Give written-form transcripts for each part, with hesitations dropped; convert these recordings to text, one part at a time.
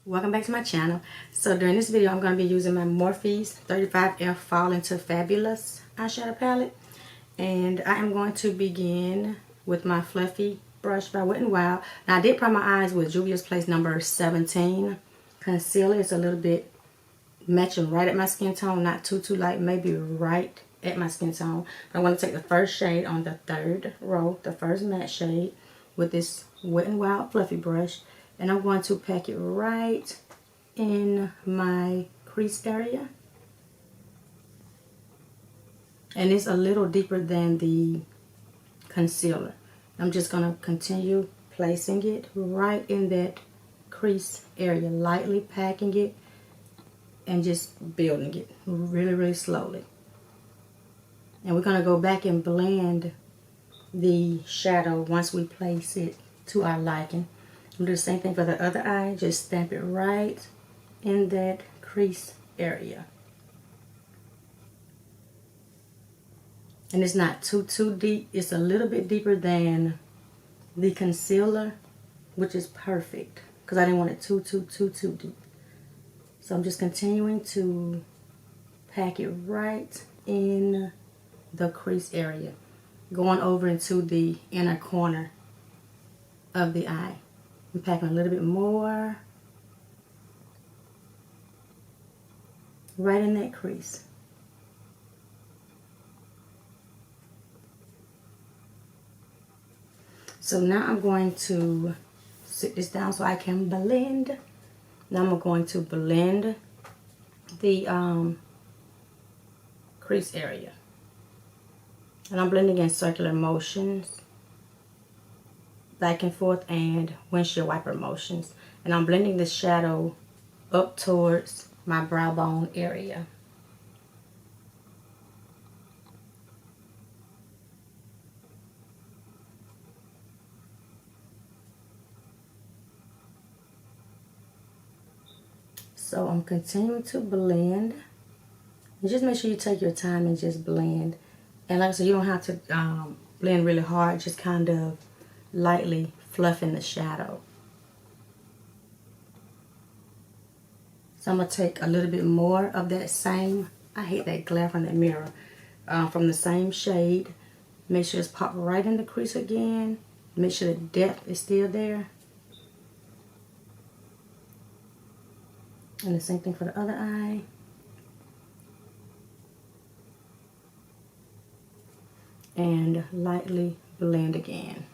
Welcome back to my channel. So during this video I'm going to be using my Morphe 35F Fall Into Fabulous eyeshadow palette, and I am going to begin with my fluffy brush by Wet n Wild. Now I did prime my eyes with Juvia's Place number 17 concealer. It's a little bit matching right at my skin tone, not too light, maybe right at my skin tone. But I'm going to take the first shade on the third row, the first matte shade, with this Wet n Wild fluffy brush. And I'm going to pack it right in my crease area. And it's a little deeper than the concealer. I'm just going to continue placing it right in that crease area, lightly packing it and just building it really slowly. And we're going to go back and blend the shadow once we place it to our liking. Do the same thing for the other eye. Just stamp it right in that crease area. And it's not too deep. It's a little bit deeper than the concealer, which is perfect because I didn't want it too deep. So I'm just continuing to pack it right in the crease area, going over into the inner corner of the eye. I'm packing a little bit more right in that crease. So now I'm going to sit this down so I can blend. Now I'm going to blend the crease area. And I'm blending in circular motions, back and forth, and windshield wiper motions. And I'm blending the shadow up towards my brow bone area. So I'm continuing to blend. And just make sure you take your time and just blend. And like I said, you don't have to blend really hard, just kind of lightly fluffing the shadow. So I'm going to take a little bit more of that same, I hate that glare from that mirror, from the same shade. Make sure it's popped right in the crease again. Make sure the depth is still there. And the same thing for the other eye. And lightly blend again.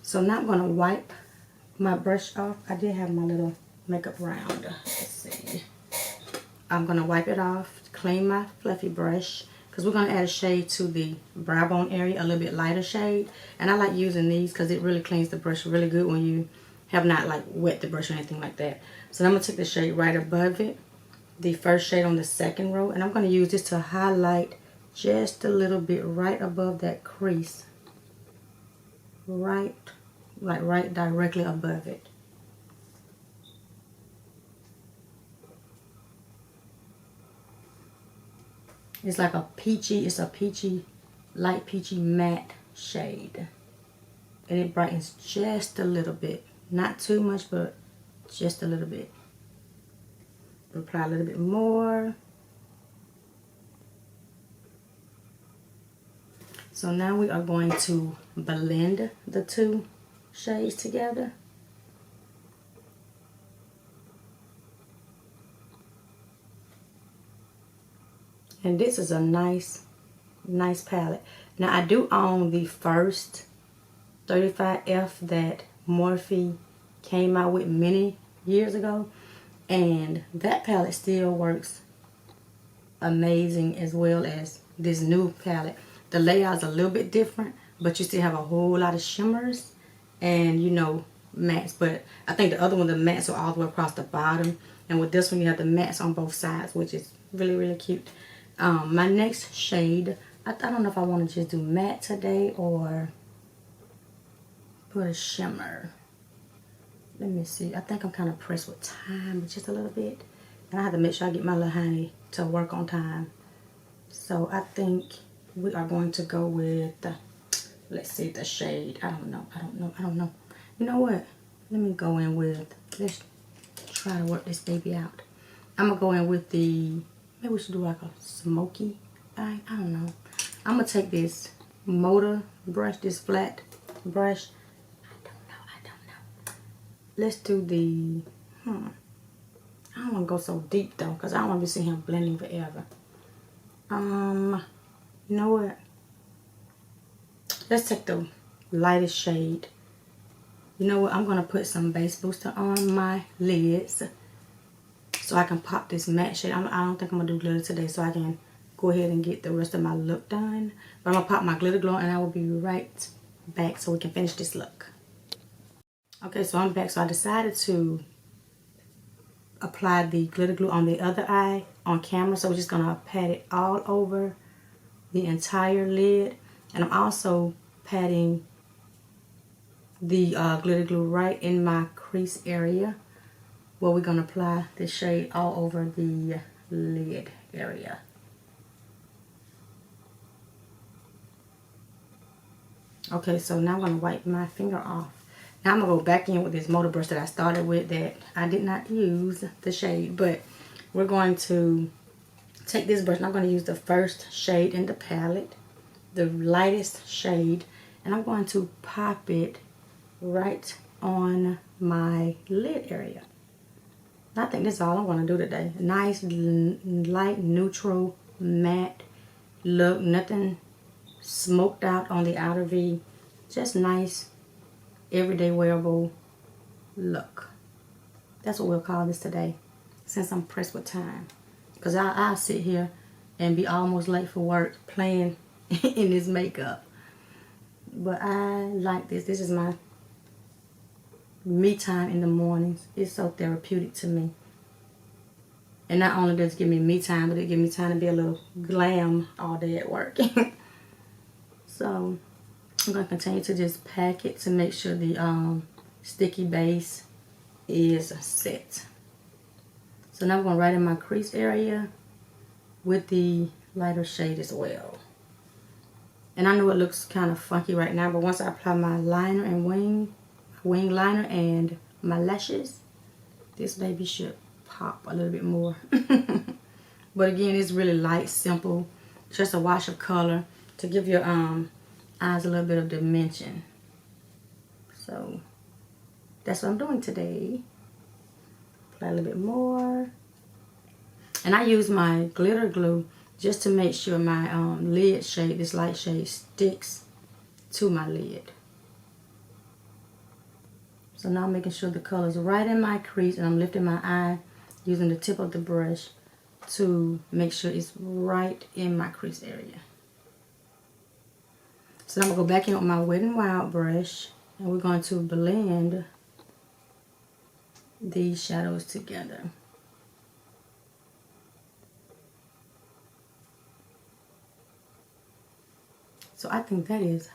So now I'm going to wipe my brush off. I did have my little makeup round. Let's see. I'm going to wipe it off, clean my fluffy brush, because we're going to add a shade to the brow bone area, a little bit lighter shade. And I like using these because it really cleans the brush really good when you have not like wet the brush or anything like that. So I'm going to take the shade right above it, the first shade on the second row, and I'm going to use this to highlight just a little bit right above that crease. Right directly above it. It's like a peachy, it's a peachy, light peachy matte shade. And it brightens just a little bit. Not too much, but just a little bit. Apply a little bit more. So now we are going to blend the two shades together. And this is a nice palette. Now I do own the first 35F that Morphe came out with many years ago. And that palette still works amazing as well as this new palette. The layout's a little bit different, but you still have a whole lot of shimmers and, you know, mattes. But I think the other one, the mattes are all the way across the bottom. And with this one, you have the mattes on both sides, which is really cute. My next shade, I don't know if I want to just do matte today or put a shimmer. Let me see. I think I'm kind of pressed with time, just a little bit. And I have to make sure I get my little honey to work on time. So I think we are going to go with, let's see the shade. I don't know. You know what? Let me go in with, let's try to work this baby out. I'm going to go in with the, maybe we should do like a smoky eye. I don't know. I'm going to take this motor brush, this flat brush. I don't know. Let's do the, I don't want to go so deep though, because I don't want to be sitting here blending forever. You know what? Let's take the lightest shade. You know what? I'm going to put some base booster on my lids so I can pop this matte shade. I don't think I'm going to do glitter today, so I can go ahead and get the rest of my look done. But I'm going to pop my glitter glow and I will be right back so we can finish this look. Okay, so I'm back. So I decided to apply the glitter glue on the other eye on camera. So we're just going to pat it all over the entire lid. And I'm also patting the glitter glue right in my crease area where we're going to apply the shade all over the lid area. Okay, so now I'm going to wipe my finger off. Now I'm going to go back in with this motor brush that I started with that I did not use the shade, but we're going to take this brush and I'm going to use the first shade in the palette, the lightest shade, and I'm going to pop it right on my lid area. I think that's all I'm going to do today. Nice, light, neutral, matte look. Nothing smoked out on the outer V. Just nice, everyday wearable look. That's what we'll call this today, since I'm pressed with time. Because I'll sit here and be almost late for work playing in this makeup. But I like this. This is my me time in the mornings. It's so therapeutic to me. And not only does it give me time, but it gives me time to be a little glam all day at work. So I'm going to continue to just pack it to make sure the sticky base is set. So now I'm going right in my crease area with the lighter shade as well. And I know it looks kind of funky right now, but once I apply my liner and wing liner and my lashes, this baby should pop a little bit more. But again, it's really light, simple, just a wash of color to give your eyes a little bit of dimension. So that's what I'm doing today. Apply a little bit more. And I use my glitter glue just to make sure my lid shade, this light shade, sticks to my lid. So now I'm making sure the color is right in my crease, and I'm lifting my eye using the tip of the brush to make sure it's right in my crease area. So I'm going to go back in with my Wet n Wild brush, and we're going to blend these shadows together. So I think that is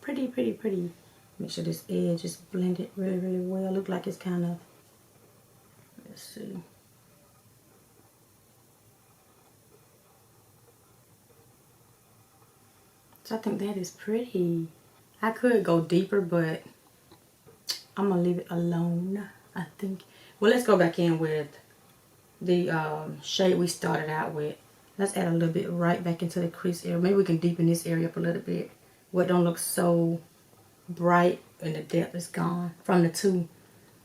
pretty. Make sure this edge is blended really well. Look like it's kind of, let's see. So I think that is pretty. I could go deeper, but I'm gonna leave it alone, I think. Well, let's go back in with the shade we started out with. Let's add a little bit right back into the crease area. Maybe we can deepen this area up a little bit where it don't look so bright and the depth is gone from the two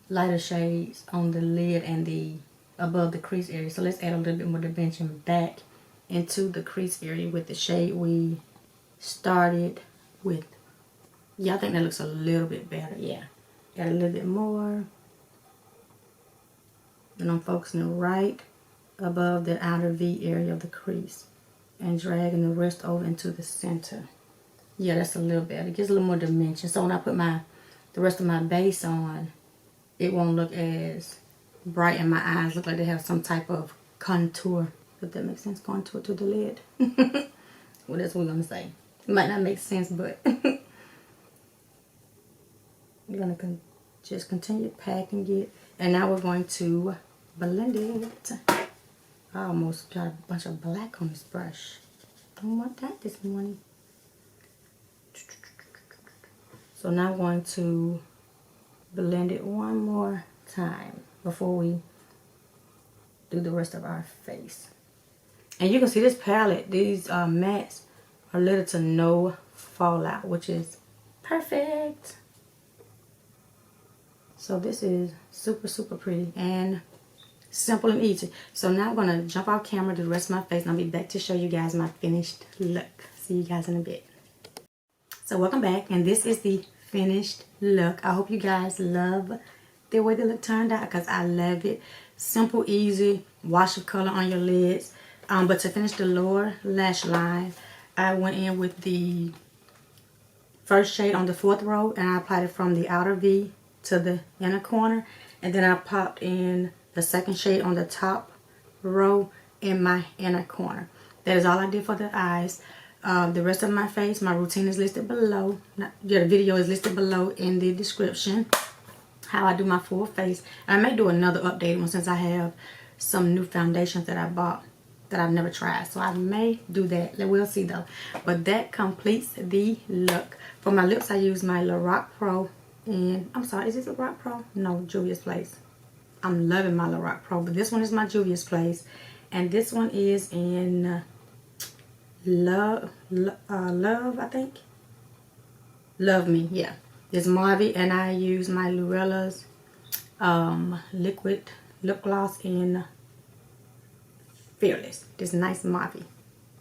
lighter shades on the lid and the above the crease area. So let's add a little bit more dimension back into the crease area with the shade we started with. Yeah, I think that looks a little bit better. Yeah, add a little bit more, and I'm focusing right above the outer V area of the crease and dragging the rest over into the center. Yeah, that's a little better. It gives a little more dimension. So when I put the rest of my base on, it won't look as bright, and my eyes look like they have some type of contour. If that makes sense, contour to the lid. Well, that's what we're gonna say. It might not make sense, but we're gonna just continue packing it, and now we're going to blend it. I almost got a bunch of black on this brush. on my dot this morning. So now I'm going to blend it one more time before we do the rest of our face. And you can see this palette, these mattes are little to no fallout, which is perfect. So this is super, super pretty and simple and easy. So now I'm going to jump off camera, do the rest of my face, and I'll be back to show you guys my finished look. See you guys in a bit. So welcome back, and this is the finished look. I hope you guys love the way the look turned out, because I love it. Simple, easy, wash of color on your lids. But to finish the lower lash line, I went in with the first shade on the 4th row, and I applied it from the outer V to the inner corner, and then I popped in the second shade on the top row in my inner corner. That is all I did for the eyes. The rest of my face, my routine is listed below. The video is listed below in the description, how I do my full face. And I may do another updated one, since I have some new foundations that I bought that I've never tried. So I may do that. We'll see though. But that completes the look. For my lips, I use my Lorac Pro. And I'm sorry, is this Lorac Pro? No, Juvia's Place. I'm loving my Lorac Pro, but this one is my Juvia's Place. And this one is in Love, I think. Love Me, yeah. It's Mauve, and I use my Lurella's liquid lip gloss in Fearless. This nice mauve,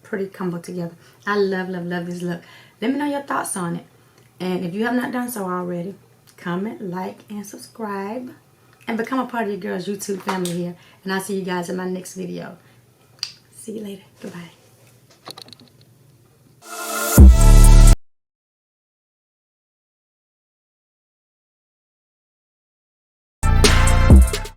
pretty combo together. I love, love, love this look. Let me know your thoughts on it, and if you have not done so already, comment, like, and subscribe, and become a part of your girls YouTube family here. And I'll see you guys in my next video. See you later. Goodbye.